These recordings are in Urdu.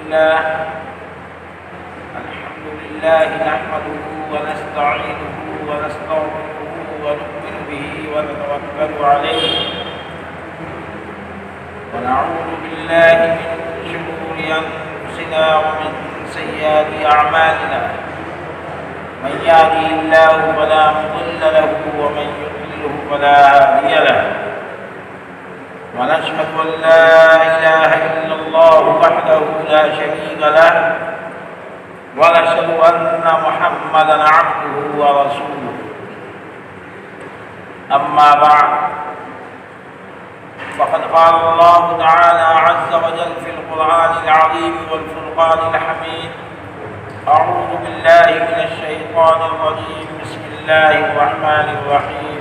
لله نحمده ونستعينه ونستغفره ونؤمن به ونتوكل عليه ونعوذ بالله من شرور أنفسنا ومن سيئات أعمالنا من يهده الله فلا مضل له ومن يضلله فلا هادي له ونشهد أن لا إله إلا الله وحده لا شريك له ونشهد أن محمدا عبده ورسوله أما بعد فقد قال الله تعالى عز وجل في القرآن العظيم والفرقان الحميد أعوذ بالله من الشيطان الرجيم بسم الله الرحمن الرحيم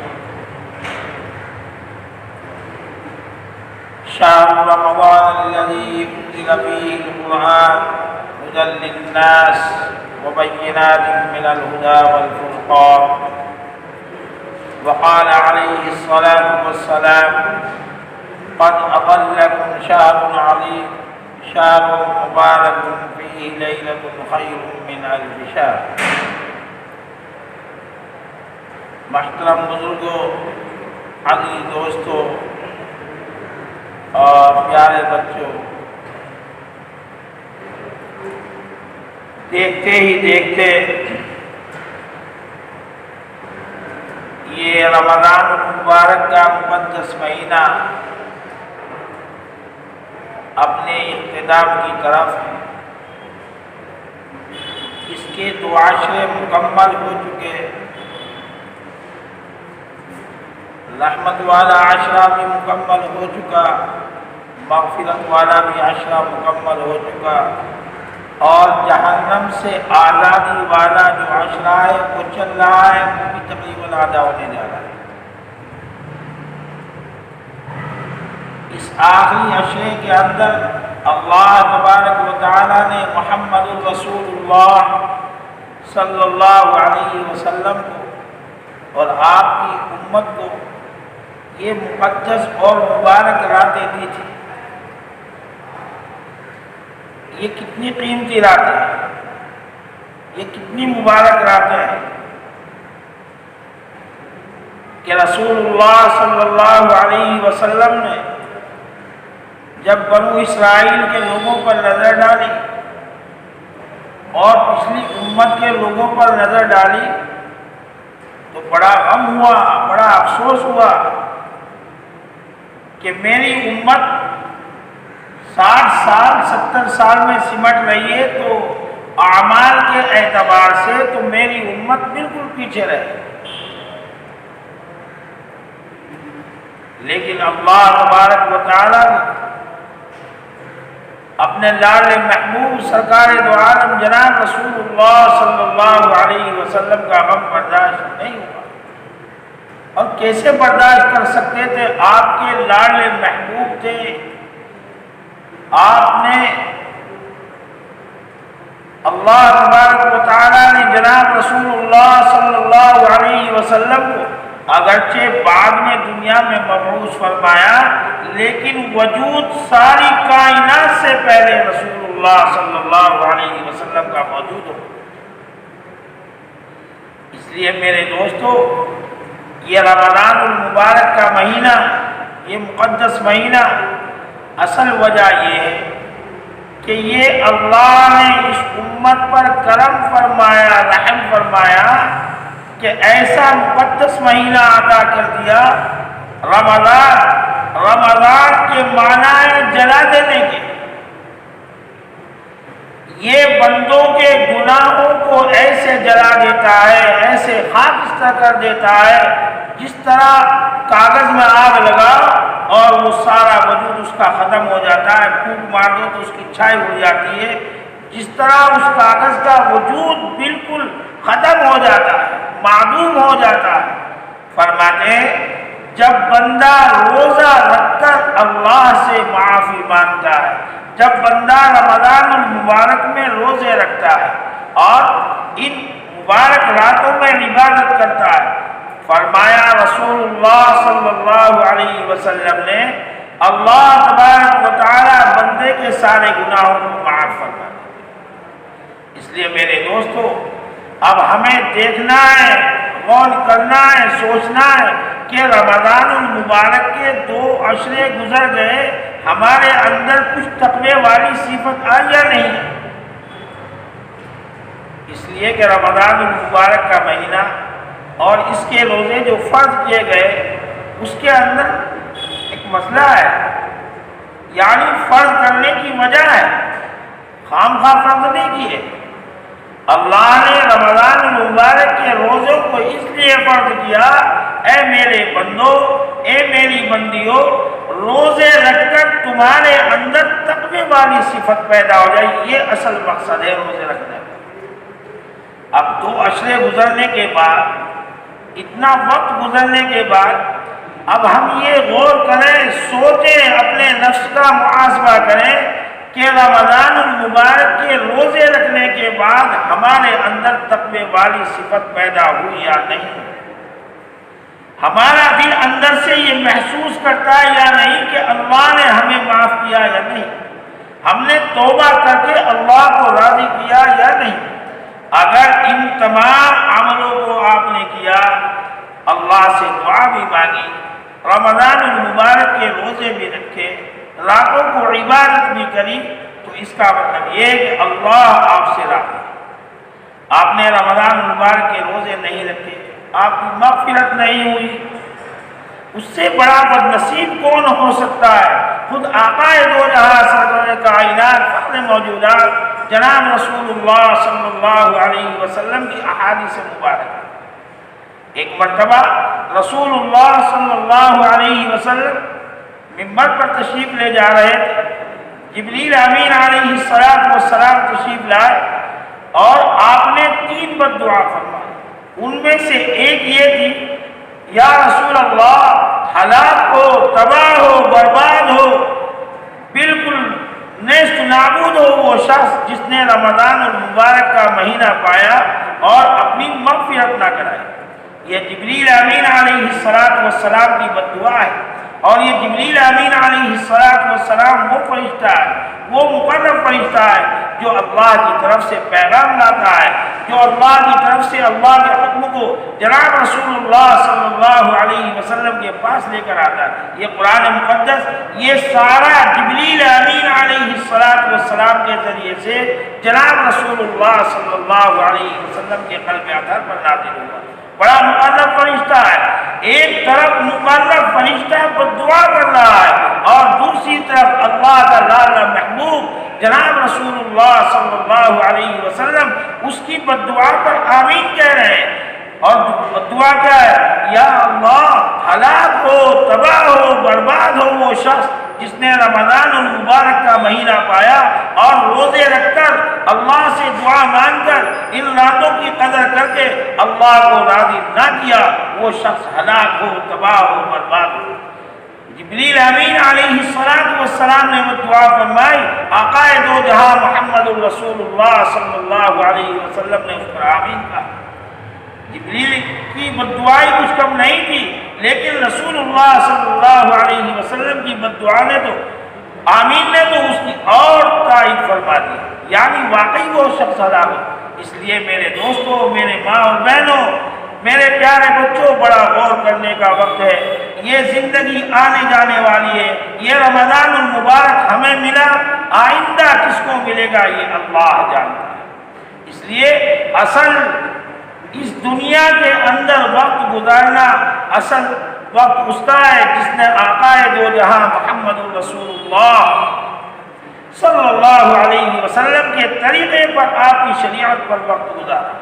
شهر رمضان الذي أنزل فيه القرآن هدى للناس وبينات من الهدى والفرقان وقال عليه الصلاة والسلام قد أضلكم شهر عظيم شهر مبارك فيه ليلة خير من ألف شهر. محترم بزرگوں، عزیز دوستوں اور پیارے بچوں، دیکھتے ہی دیکھتے یہ رمضان المبارک کا مقدس مہینہ اپنے اختتام کی طرف ہے. اس کے 2 عشرے مکمل ہو چکے، رحمت والا عشرہ بھی مکمل ہو چکا، مغفرت والا بھی عشرہ مکمل ہو چکا، اور جہنم سے آزادی والا جو عشرہ ہے وہ چل رہا ہے، وہ بھی تقریباً آدھا ہونے جا رہا ہے. اس آخری عشرے کے اندر اللہ تبارک و تعالی نے محمد الرسول اللہ صلی اللہ علیہ وسلم کو اور آپ کی امت کو یہ مقدس اور مبارک راتیں دی تھی. یہ کتنی قیمتی راتیں ہیں، یہ کتنی مبارک راتیں ہیں کہ رسول اللہ صلی اللہ علیہ وسلم نے جب بنو اسرائیل کے لوگوں پر نظر ڈالی اور پچھلی امت کے لوگوں پر نظر ڈالی تو بڑا غم ہوا، بڑا افسوس ہوا کہ میری امت 60 سال 70 سال میں سمٹ رہی ہے، تو اعمال کے اعتبار سے تو میری امت بالکل پیچھے رہے. لیکن اللہ تبارک و تعالی نے اپنے لاڈلے محبوب سرکار دو عالم جناب رسول اللہ صلی اللہ علیہ وسلم کا غم برداشت نہیں ہوا. اور کیسے برداشت کر سکتے تھے؟ آپ کے لاڈلے محبوب تھے، آپ نے اللہ تبارک و تعالی نے جناب رسول اللہ صلی اللہ علیہ وسلم کو اگرچہ بعد میں دنیا میں مبعوث فرمایا، لیکن وجود ساری کائنات سے پہلے رسول اللہ صلی اللہ علیہ وسلم کا موجود ہو. اس لیے میرے دوستو، یہ رمضان المبارک کا مہینہ، یہ مقدس مہینہ، اصل وجہ یہ ہے کہ یہ اللہ نے اس امت پر کرم فرمایا، رحم فرمایا کہ ایسا مقدس مہینہ عطا کر دیا. رمضان کے معنی ہے جلا دینے کے. یہ بندوں کے گناہوں کو ایسے جلا دیتا ہے، ایسے خاکستر کر دیتا ہے، جس طرح کاغذ میں آگ لگا اور وہ سارا وجود اس کا ختم ہو جاتا ہے، پھونک مار دو تو اس کی چھائی اڑ جاتی ہے. جس طرح اس کاغذ کا وجود بالکل ختم ہو جاتا ہے، معدوم ہو جاتا ہے. فرماتے ہیں جب بندہ روزہ رکھ کر اللہ سے معافی مانگتا ہے، جب بندہ رمضان المبارک میں روزے رکھتا ہے اور ان مبارک راتوں میں عبادت کرتا ہے، فرمایا رسول اللہ صلی اللہ علیہ وسلم نے اللہ تبارک و تعالیٰ بندے کے سارے گناہوں کو معاف فرما دے۔ اس لیے میرے دوستو، اب ہمیں دیکھنا ہے، غور کرنا ہے، سوچنا ہے کہ رمضان المبارک کے 2 عشرے گزر گئے، ہمارے اندر کچھ تقوی والی صفت آئی یا نہیں؟ اس لیے کہ رمضان المبارک کا مہینہ اور اس کے روزے جو فرض کیے گئے، اس کے اندر ایک مسئلہ ہے، یعنی فرض کرنے کی وجہ ہے، خام خواہ فرض نہیں کیے۔ اللہ نے رمضان المبارک کے روزوں کو اس لیے فرض کیا، اے میرے بندو، اے میری بندیوں، روزے رکھ کر تمہارے اندر تقوی والی صفت پیدا ہو جائے، یہ اصل مقصد ہے روزے رکھنے کا۔ اب 2 عشرے گزرنے کے بعد، اتنا وقت گزرنے کے بعد، اب ہم یہ غور کریں، سوچیں، اپنے نفس کا محاسبہ کریں کہ رمضان المبارک کے روزے رکھنے کے بعد ہمارے اندر تقوی والی صفت پیدا ہوئی یا نہیں؟ ہمارا دل اندر سے یہ محسوس کرتا ہے یا نہیں کہ اللہ نے ہمیں معاف کیا یا نہیں؟ ہم نے توبہ کر کے اللہ کو راضی کیا یا نہیں؟ اگر ان تمام عملوں کو آپ نے کیا، اللہ سے دعا بھی مانگی، رمضان المبارک کے روزے بھی رکھے، راتوں کو عبادت بھی کری، تو اس کا مطلب یہ کہ اللہ آپ سے راضی۔ آپ نے رمضان المبارک کے روزے نہیں رکھے، آپ کی مغفرت نہیں ہوئی، اس سے بڑا بدنصیب کون ہو سکتا ہے؟ خود آقا دو جہاں سرور کائنات فخر موجودات جناب رسول اللہ صلی اللہ علیہ وسلم کی احادیث مبارک۔ ایک مرتبہ رسول اللہ صلی اللہ علیہ وسلم منبر پر تشریف لے جا رہے تھے، جبریل امین علیہ السلام تشریف لائے اور آپ نے 3 بد دعا فرمائی۔ ان میں سے ایک یہ تھی، یا رسول اللہ، ہلاک ہو، تباہ ہو، برباد ہو، بالکل نیست نابود ہو وہ شخص جس نے رمضان المبارک کا مہینہ پایا اور اپنی مغفرت نہ کرائی۔ یہ جبریل امین علیہ السلام کی بد دعا ہے، اور یہ جبریل امین علیہ السلام وہ فرشتہ ہے، وہ مقرب فرشتہ ہے جو اللہ کی طرف سے پیغام لاتا ہے، جو اللہ کی طرف سے اللہ کے حکم کو جناب رسول اللہ صلی اللہ علیہ وسلم کے پاس لے کر آتا ہے۔ یہ قرآن مقدس، یہ سارا جبریل امین علیہ السلام کے ذریعے سے جناب رسول اللہ صلی اللہ علیہ وسلم کے قلب اطہر پر نازل ہوا۔ بڑا مقرب فرشتہ ہے، ایک طرف مقرب فرشتہ بد دعا کر رہا ہے اور دوسری طرف اللہ کا لالا محبوب جناب رسول اللہ صلی اللہ علیہ وسلم اس کی بد دعا پر آمین کہہ رہے ہیں۔ اور بد دعا کیا ہے؟ یا اللہ، ہلاک ہو، تباہ ہو، برباد ہو وہ شخص جس نے رمضان المبارک کا مہینہ پایا اور روزے رکھ کر اللہ سے دعا مانگ کر ان راتوں کی قدر کر کے اللہ کو راضی نہ کیا، وہ شخص ہلاک ہو، تباہ ہو، برباد ہو۔ جبریل امین علیہ السلام نے وہ دعا فرمائی، آقا دو جہاں محمد الرسول اللہ صلی اللہ علیہ وسلم نے اس پر آمین کہا۔ جبریل کی بد دعائی کچھ کم نہیں تھی، لیکن رسول اللہ صلی اللہ علیہ وسلم کی بد دعا نے تو آمین نے تو اس کی اور تائید فرما دی، یعنی واقعی وہ شخص ہلاک ہو۔ اس لیے میرے دوستوں، میرے ماں اور بہنوں، میرے پیارے بچوں، بڑا غور کرنے کا وقت ہے۔ یہ زندگی آنے جانے والی ہے، یہ رمضان المبارک ہمیں ملا، آئندہ کس کو ملے گا یہ اللہ جانتا ہے۔ اس لیے اصل اس دنیا کے اندر وقت گزارنا، اصل وقت اس کا ہے جس نے آقا دو جہاں محمد الرسول اللہ صلی اللہ علیہ وسلم کے طریقے پر، آپ کی شریعت پر وقت گزارا۔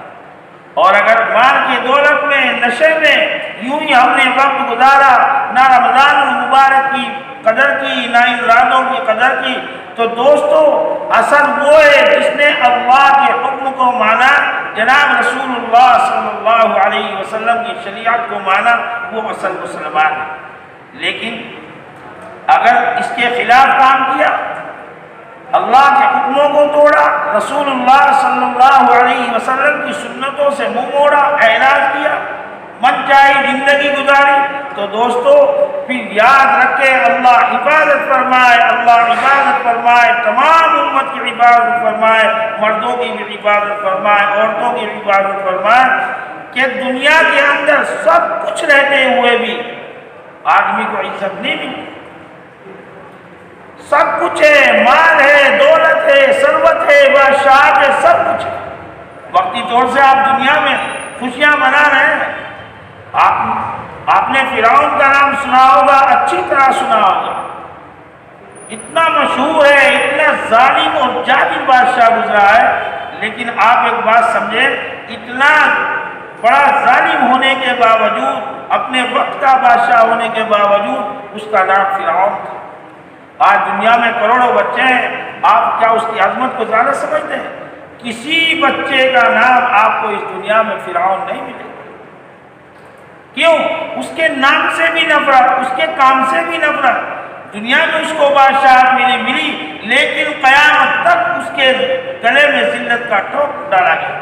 اور اگر مال کی دولت میں، نشے میں یوں ہی ہم نے وقت گزارا، نہ رمضان المبارک کی قدر کی، نہ ان راتوں کی قدر کی، تو دوستو اصل وہ ہے جس نے اللہ کے حکم کو مانا، جناب رسول اللہ صلی اللہ علیہ وسلم کی شریعت کو مانا، وہ اصل مسلمان ہے۔ لیکن اگر اس کے خلاف کام کیا، اللہ کے حکموں کو توڑا، رسول اللہ صلی اللہ علیہ وسلم کی سنتوں سے منہ موڑا، اعراض کیا، من چاہی زندگی گزاری، تو دوستو پھر یاد رکھے اللہ حفاظت فرمائے، اللہ حفاظت فرمائے، تمام امت کی حفاظت فرمائے، مردوں کی بھی حفاظت فرمائے، عورتوں کی بھی حفاظت فرمائے، کہ دنیا کے اندر سب کچھ رہتے ہوئے بھی آدمی کو عزت نہیں ملتی۔ سب کچھ ہے، مال ہے، دولت ہے، ثروت ہے، بادشاہت ہے، سب کچھ ہے، وقتی طور سے آپ دنیا میں خوشیاں منا رہے ہیں۔ آپ نے فرعون کا نام سنا ہوگا، اچھی طرح سنا ہوگا، اتنا مشہور ہے، اتنا ظالم اور جاہل بادشاہ گزرا ہے، لیکن آپ ایک بات سمجھیں، اتنا بڑا ظالم ہونے کے باوجود، اپنے وقت کا بادشاہ ہونے کے باوجود اس کا نام فرعون تھا۔ آج دنیا میں کروڑوں بچے ہیں، آپ کیا اس کی عظمت کو زیادہ سمجھتے ہیں؟ کسی بچے کا نام آپ کو اس دنیا میں فرعون نہیں ملے گا۔ کیوں؟ اس کے نام سے بھی نفرت، اس کے کام سے بھی نفرت۔ دنیا میں اس کو بادشاہت ملی، لیکن قیامت تک اس کے گلے میں ذلت کا ٹوپ ڈالا گیا۔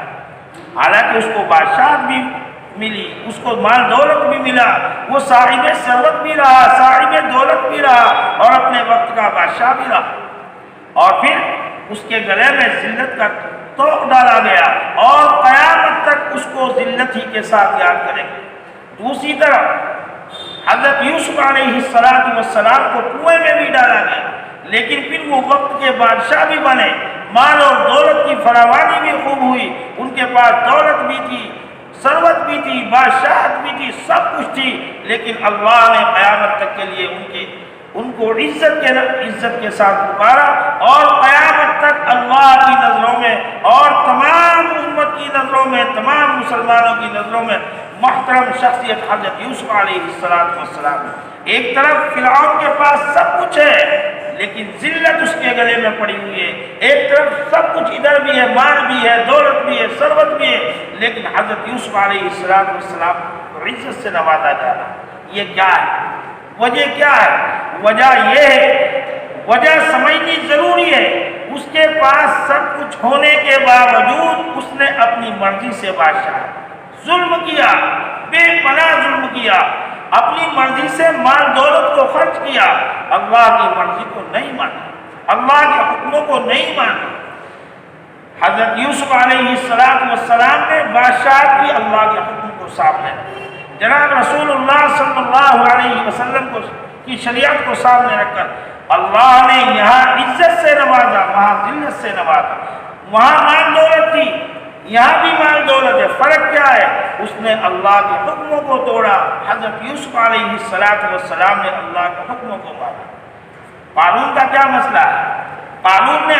حالانکہ اس کو بادشاہت بھی ملی، اس کو مال دولت بھی ملا، وہ صاحب ثروت بھی رہا، صاحب دولت بھی رہا، اور اپنے وقت کا بادشاہ بھی رہا، اور پھر اس کے گلے میں ذلت کا توق ڈالا گیا، اور قیامت تک اس کو ذلت ہی کے ساتھ یاد کریں گے۔ دوسری طرف حضرت یوسف علیہ السلام کو کنویں میں بھی ڈالا گیا، لیکن پھر وہ وقت کے بادشاہ بھی بنے، مال اور دولت کی فراوانی بھی خوب ہوئی، ان کے پاس دولت بھی تھی، ثروت بھی تھی، بادشاہت بھی تھی، سب کچھ تھی، لیکن اللہ نے قیامت تک کے لیے ان کو عزت کے ساتھ پکارا، اور قیامت تک اللہ کی نظروں میں اور تمام امت کی نظروں میں، تمام مسلمانوں کی نظروں میں محترم شخصیت حضرت یوسف علیہ السلام۔ ایک طرف فرعون کے پاس سب کچھ ہے، لیکن ذلت اس کے گلے میں پڑی ہوئی ہے، ایک طرف سب کچھ ادھر بھی ہے، مال بھی ہے، دولت بھی ہے، ثروت بھی ہے، لیکن حضرت یوسف علیہ السلام کو عزت سے نوازا جا رہا ہے۔ یہ کیا ہے؟ وجہ کیا ہے؟ وجہ یہ ہے، وجہ سمجھنی ضروری ہے، اس کے پاس سب کچھ ہونے کے باوجود اس نے اپنی مرضی سے بادشاہ ظلم کیا، بے پناہ ظلم کیا، اپنی مرضی سے مال دولت کو خرچ کیا، اللہ کی مرضی کو نہیں مانا، اللہ کے حکموں کو نہیں مانا۔ حضرت یوسف علیہ السلام نے بادشاہت کی اللہ کے حکم کو سامنے رکھا، جناب رسول اللہ صلی اللہ علیہ وسلم کی شریعت کو سامنے رکھ کر اللہ نے یہاں عزت سے نوازا، وہاں ذلت سے نوازا، وہاں مال دولت تھی، یہاں بھی مال دولت ہے، فرق کیا ہے؟ اس نے اللہ کے حکموں کو توڑا۔ حضرت یوسف علیہ السلام نے اللہ کے حکموں کو مانا۔ قارون کا کیا مسئلہ ہے؟ قارون نے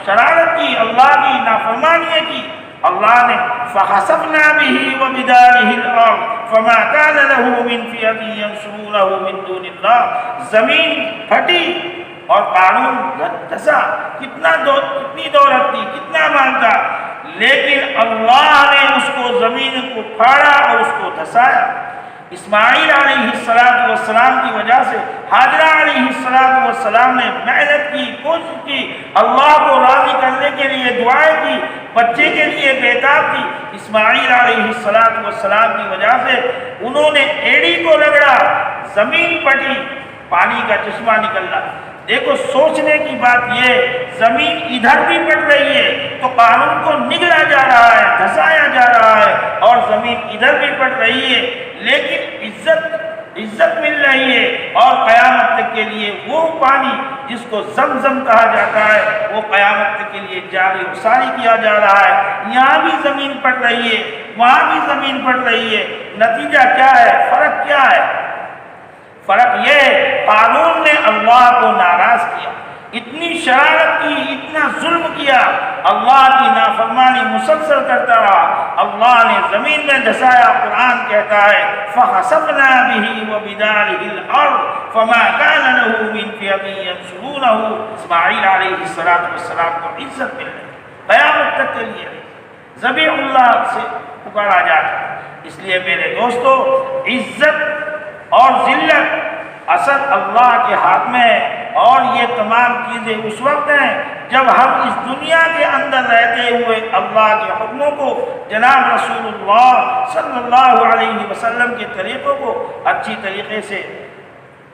شرارت کی، اللہ کی نافرمانی کی، اللہ نے فَخَسَفْنَا بِهِ وَبِدَارِهِ الْأَرْضَ فَمَا كَانَ لَهُ مِنْ فِئَةٍ يَنْصُرُونَهُ مِنْ دُونِ اللَّهِ، زمین پھٹی اور قارون دھسا، کتنی دولت تھی، کتنا مال تھا، لیکن اللہ نے اس کو زمین کو پھاڑا اور اس کو دھسایا۔ اسماعیل علیہ السلام کی وجہ سے ہاجرہ علیہ السلام نے محنت کی، کوشش کی، اللہ کو راضی کرنے کے لیے دعائیں کی، بچے کے لیے بیتاب تھی۔ اسماعیل علیہ السلام کی وجہ سے انہوں نے ایڑی کو رگڑا، زمین پھٹی، پانی کا چشمہ نکلا۔ دیکھو سوچنے کی بات یہ، زمین ادھر بھی پڑ رہی ہے تو قارون کو نگلا جا رہا ہے، دھسایا جا رہا ہے، اور زمین ادھر بھی پڑ رہی ہے، لیکن عزت مل رہی ہے، اور قیامت تک کے لیے وہ پانی جس کو زمزم کہا جاتا ہے وہ قیامت تک کے لیے جاری و ساری کیا جا رہا ہے۔ یہاں بھی زمین پڑ رہی ہے، وہاں بھی زمین پڑ رہی ہے، نتیجہ کیا ہے؟ فرق کیا ہے؟ فرق یہ ہے، قارون نے اللہ کو ناراض کیا، اتنی شرارت کی، اتنا ظلم کیا، اللہ کی نافرمانی مسلسل کرتا رہا، اللہ نے زمین میں دھسایا۔ قرآن کہتا ہے فَخَسَفْنَا بِهِ وَبِدَارِهِ الْأَرْضَ فَمَا كَانَ لَهُ مِنْ فِئَةٍ يَنْصُرُونَهُ۔ اسماعیل علیہ السلام کو عزت مل رہی، قیامت تک کے لیے ذبیح اللہ سے پکارا جاتا ہے۔ اس لیے میرے دوستو، عزت اور ذلت اصل اللہ کے ہاتھ میں ہے، اور یہ تمام چیزیں اس وقت ہیں جب ہم اس دنیا کے اندر رہتے ہوئے اللہ کے حکموں کو، جناب رسول اللہ صلی اللہ علیہ وسلم کے طریقوں کو اچھی طریقے سے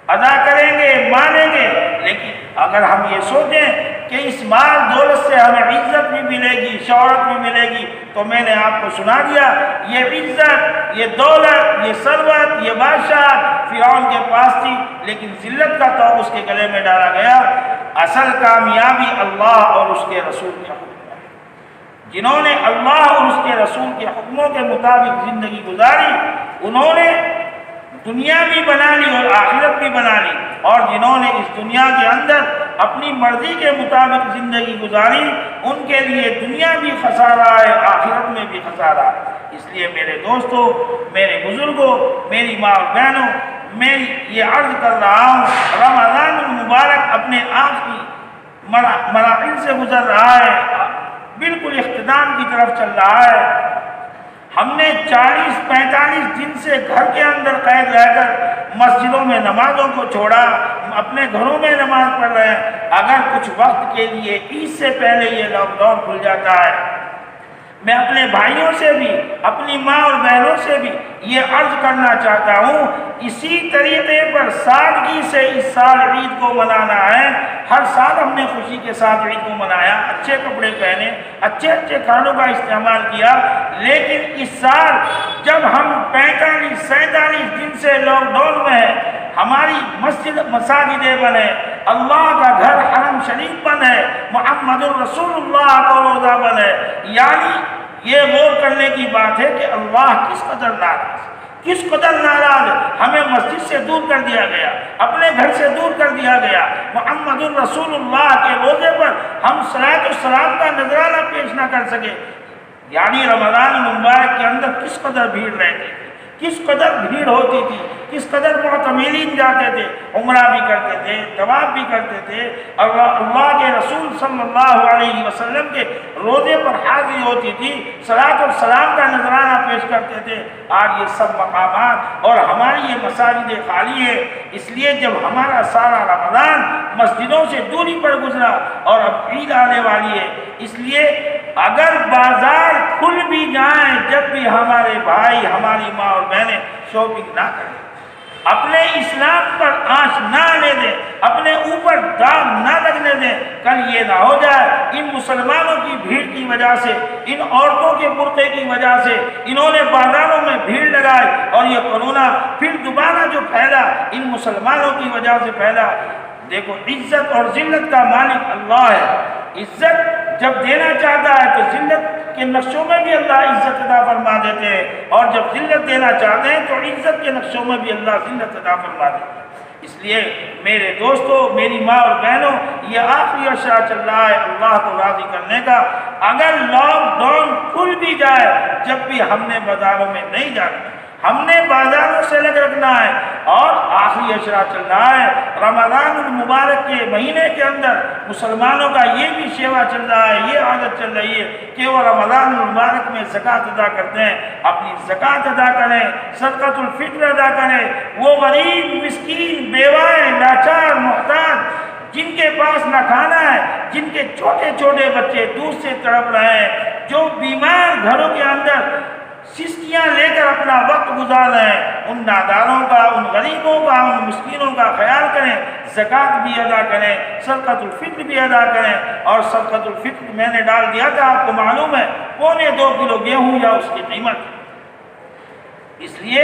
ادا کریں گے، مانیں گے، لیکن اگر ہم یہ سوچیں کہ اس مال دولت سے ہمیں عزت بھی ملے گی، شہرت بھی ملے گی، تو میں نے آپ کو سنا دیا، یہ عزت، یہ دولت، یہ ثروت، یہ بادشاہ فرعون کے پاس تھی، لیکن ذلت کا تو اس کے گلے میں ڈالا گیا۔ اصل کامیابی اللہ اور اس کے رسول کے حکم ہے۔ جنہوں نے اللہ اور اس کے رسول کے حکموں کے مطابق زندگی گزاری، انہوں نے دنیا بھی بنا لی اور آخرت بھی بنا لی، اور جنہوں نے اس دنیا کے اندر اپنی مرضی کے مطابق زندگی گزاری، ان کے لیے دنیا بھی خسارہ ہے، آخرت میں بھی خسارہ ہے۔ اس لیے میرے دوستو، میرے بزرگوں، میری ماں اور بہنوں، میں یہ عرض کر رہا ہوں، رمضان المبارک اپنے آخری مراحل سے گزر رہا ہے، بالکل اختتام کی طرف چل رہا ہے۔ ہم نے 40-45 دن سے گھر کے اندر قید رہ کر مسجدوں میں نمازوں کو چھوڑا، اپنے گھروں میں نماز پڑھ رہے ہیں۔ اگر کچھ وقت کے لیے عید سے پہلے یہ لاک ڈاؤن کھل جاتا ہے، میں اپنے بھائیوں سے بھی، اپنی ماں اور بہنوں سے بھی یہ عرض کرنا چاہتا ہوں، اسی طریقے پر سادگی سے اس سال عید کو منانا ہے۔ ہر سال ہم نے خوشی کے ساتھ عید کو منایا، اچھے کپڑے پہنے، اچھے کھانوں کا استعمال کیا، لیکن اس سال جب ہم 45-47 دن سے لاک ڈاؤن میں ہیں، ہماری مساجدیں بنے، اللہ کا گھر حرم شریف بنے، محمد الرسول اللہ کا روضہ بنے، یعنی یہ غور کرنے کی بات ہے کہ اللہ کس قدر ناراض، کس قدر ناراض ہے۔ ہمیں مسجد سے دور کر دیا گیا، اپنے گھر سے دور کر دیا گیا، محمد الرسول اللہ کے روضے پر ہم صلاۃ السلام کا نذرانہ پیش نہ کر سکے، یعنی رمضان المبارک کے اندر کس قدر بھیڑ رہتی تھی، کس قدر بھیڑ ہوتی تھی، کس قدر معتمرین جاتے تھے، عمرہ بھی کرتے تھے، طواف بھی کرتے تھے، اللہ کے رسول صلی اللہ علیہ وسلم کے روضے پر حاضری ہوتی تھی، صلاۃ السلام کا نذرانہ پیش کرتے تھے۔ آج یہ سب مقامات اور ہماری یہ مساجدیں خالی ہیں، اس لیے جب ہمارا سارا رمضان مسجدوں سے دوری پر گزرا اور اب عید آنے والی ہے، اس لیے اگر بازار کھل بھی جائیں، جب بھی ہمارے بھائی، ہماری ماں اور بہنیں شاپنگ نہ کریں، اپنے اسلام پر آنچ نہ آنے دیں، اپنے اوپر داغ نہ لگنے دیں، کل یہ نہ ہو جائے ان مسلمانوں کی بھیڑ کی وجہ سے، ان عورتوں کے برقعے کی وجہ سے انہوں نے بازاروں میں بھیڑ لگائی اور یہ کورونا پھر دوبارہ جو پھیلا ان مسلمانوں کی وجہ سے پھیلا۔ دیکھو، عزت اور ذلت کا مالک اللہ ہے۔ عزت جب دینا چاہتا ہے تو ذلت کے نقشوں میں بھی اللہ عزت عطا فرما دیتے ہیں، اور جب ذلت دینا چاہتے ہیں تو عزت کے نقشوں میں بھی اللہ ذلت عطا فرما دیتے ہیں۔ اس لیے میرے دوستو، میری ماں اور بہنوں، یہ آخری عشرہ چل رہا ہے اللہ کو راضی کرنے کا۔ اگر لاک ڈاؤن کھل بھی جائے، جب بھی ہم نے بازاروں میں نہیں جانا، ہم نے بازاروں سے لگ رکھنا ہے، اور آخری عشرہ چل رہا ہے رمضان المبارک کے مہینے کے اندر مسلمانوں کا یہ بھی شیوا چل رہا ہے، یہ عادت چل رہی ہے کہ وہ رمضان المبارک میں زکوٰۃ ادا کرتے ہیں، اپنی زکوٰۃ ادا کریں، صدقۃ الفطر ادا کریں۔ وہ غریب، مسکین، بیوائیں، لاچار، محتاج، جن کے پاس نہ کھانا ہے، جن کے چھوٹے چھوٹے بچے دودھ سے تڑپ رہے ہیں، جو بیمار گھروں کے اندر سستیاں لے کر اپنا وقت گزار رہے ہیں، ان ناداروں کا، ان غریبوں کا، ان مسکینوں کا خیال کریں، زکوٰۃ بھی ادا کریں، صدقۃ الفطر بھی ادا کریں۔ اور صدقۃ الفطر میں نے ڈال دیا تھا، آپ کو معلوم ہے، 1.25 کلو گیہوں یا اس کی قیمت۔ اس لیے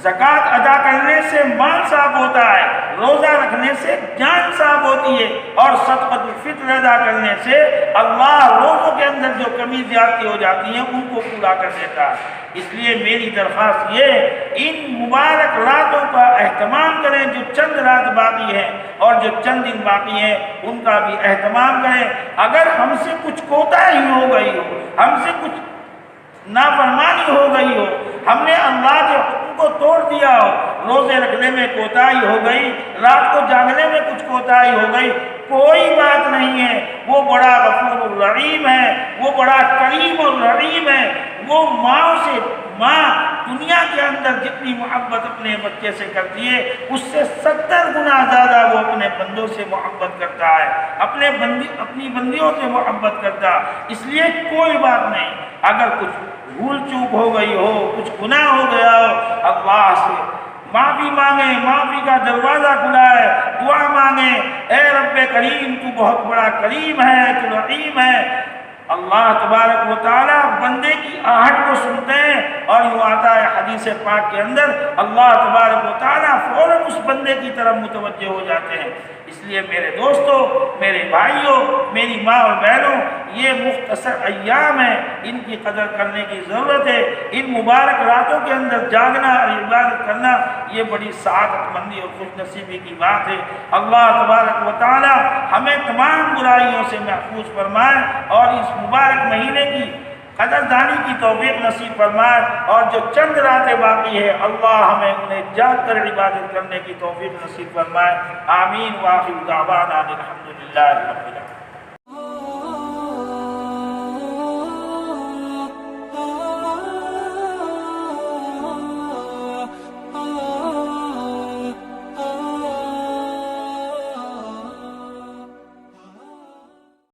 زکوٰۃ ادا کرنے سے مال صاف ہوتا ہے، روزہ رکھنے سے جان صاف ہوتی ہے، اور صدقۃ الفطر ادا کرنے سے اللہ روزوں کے اندر جو کمی زیادتی ہو جاتی ہیں ان کو پورا کر دیتا ہے۔ اس لیے میری درخواست یہ ہے، ان مبارک راتوں کا اہتمام کریں، جو چند رات باقی ہیں اور جو چند دن باقی ہیں ان کا بھی اہتمام کریں۔ اگر ہم سے کچھ کوتاہی ہو گئی ہو، ہم سے کچھ نافرمانی ہو گئی ہو، ہم نے اللہ کے حکم کو توڑ دیا ہو، روزے رکھنے میں کوتاہی ہو گئی، رات کو جاگنے میں کچھ کوتاہی ہو گئی، کوئی بات نہیں ہے، وہ بڑا غفور الرحیم ہے، وہ بڑا کریم الرحیم ہے۔ وہ ماں دنیا کے اندر جتنی محبت اپنے بچے سے کرتی ہے، اس سے 70 گنا زیادہ وہ اپنے بندوں سے محبت کرتا ہے، اپنی بندیوں سے محبت کرتا ہے۔ اس لیے کوئی بات نہیں، اگر کچھ بھول چوک ہو گئی ہو، کچھ گناہ ہو گیا ہو، اللہ سے معافی مانگیں، معافی کا دروازہ کھلا ہے، دعا مانگیں، اے رب کریم تو بہت بڑا کریم ہے، تو رحیم ہے۔ اللہ تبارک و تعالیٰ بندے کی آہٹ کو سنتے ہیں، اور یوں آتا ہے حدیث پاک کے اندر، اللہ تبارک و تعالیٰ فوراً اس بندے کی طرف متوجہ ہو جاتے ہیں۔ اس لیے میرے دوستوں، میرے بھائیوں، میری ماں اور بہنوں، یہ مختصر ایام ہیں، ان کی قدر کرنے کی ضرورت ہے۔ ان مبارک راتوں کے اندر جاگنا اور عبادت کرنا، یہ بڑی سعادت مندی اور خوش نصیبی کی بات ہے۔ اللہ تبارک و تعالی ہمیں تمام برائیوں سے محفوظ فرمائے، اور اس مبارک مہینے کی قدردانی کی توفیق نصیب فرمائے، اور جو چند راتیں باقی ہے اللہ ہمیں انہیں جاگ کر عبادت کرنے کی توفیق نصیب فرمائے۔ آمین۔ وآخر دعوانا الحمدللہ رب العالمین۔